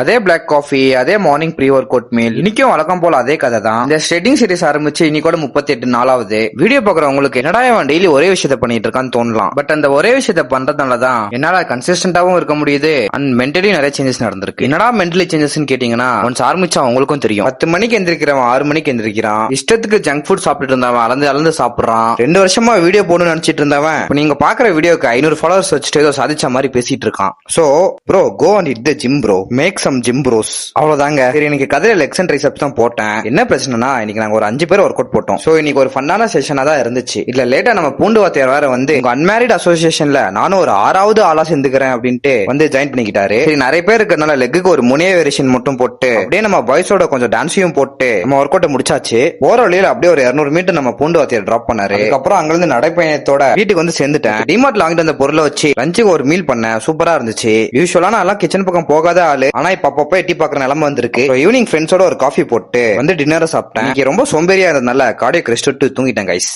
அதே black coffee, அதே morning pre workout meal. இன்னைக்கும் வழக்கம் போல அதே கதை தான். இந்த ஷெட்டிங் சீரிஸ் ஆரம்பிச்சு இன்னைக்கோட 38 நாளாவது. வீடியோ பாக்குறவங்களுக்கு என்னடா இவன் டெய்லி ஒரே விஷயத்த பண்ணிட்டு இருக்கான்னு தோணலாம். பட் அந்த ஒரே விஷயத்த பண்றதுனாலதான் என்னால கன்சிஸ்டன்டாவும் இருக்க முடியுது அண்ட் மென்டலி நிறைய சேஞ்சஸ் நடந்திருக்கு. என்னடா மென்டலி சேஞ்சஸ் கேட்டீங்கன்னா, ஒன்ஸ் ஆரம்பிச்சா உங்களுக்கும் தெரியும். 10 மணிக்கு எந்திரிக்கிறவன் 6 மணிக்கு எந்திரிக்கிறான். இஷ்டத்துக்கு ஜங்க் ஃபுட் சாப்பிட்டு இருந்தவன் அளந்து சாப்பிடுறான். 2 வருஷமா வீடியோ போடணும்னு நினைச்சிட்டு இருந்தவன் இப்ப நீங்க பாக்குற வீடியோக்கு 500 ஃபாலோவர்ஸ் வச்சுட்டு ஏதோ சாதிச்ச மாதிரி பேசிட்டு இருக்கான். So bro, go and hit the gym bro, make some gym bros. அவ்வளவுதாங்க. சரி, இன்னைக்கு கதையில லெக்ஸ் அண்ட் ட்ரைசெப்ஸ் தான் போட்டேன். என்ன பிரச்சனைனா, இன்னைக்கு நாங்க ஒரு 5 பேர் ஒர்க் அவுட் போட்டோம். சோ இன்னைக்கு ஒரு ஃபன்னான செஷனா தான் இருந்துச்சு. இல்ல லேட்டா நம்ம பூண்டு வாத்தியார் வேற வந்து உங்க அன்மேரிட் அசோசியேஷன்ல நானும் ஒரு 6வது ஆளா சேர்ந்துக்கிறேன் அப்படின்ட்டு வந்து ஜாயின் பண்ணிக்கிட்டாரு. சரி, நிறைய பேர் இருக்கிறதுனால லெக்குக்கு ஒரு முனைய வேரியேஷன் மட்டும் போட்டு அப்படியே நம்ம பாய்ஸோட கொஞ்சம் டான்ஸையும் போட்டு நம்ம ஒர்க் அவுட் முடிச்சாச்சு. போற வழியில அப்படியே ஒரு 200 மீட்டர் நம்ம பூண்டு வாத்தியார் டிராப் பண்ணாரு. அதுக்கப்புறம் அங்கிருந்து நடைப்பயணத்தோட வீட்டுக்கு வந்து சேர்ந்துட்டேன். டிமார்ட்ல வாங்கிட்டு வந்த பொருளை வச்சு லஞ்சுக்கு ஒரு மீல் பண்ணேன். சூப்பரா இருந்துச்சு. யூஸ்வலா நான் எல்லாம் கிச்சன் பக்கம் போகாத ஆளு, ஆனா இப்ப அப்பப்ப எட்டி பாக்குற நிலைமை வந்திருக்கு. ஈவினிங் ஃப்ரெண்ட்ஸோட ஒரு காஃபி போட்டு வந்து டின்னரை சாப்பிட்டேன். ரொம்ப சோம்பேறியா இருந்ததுனால கார்டியோ ரெஸ்ட் விட்டு தூங்கிட்டேன் கைஸ்.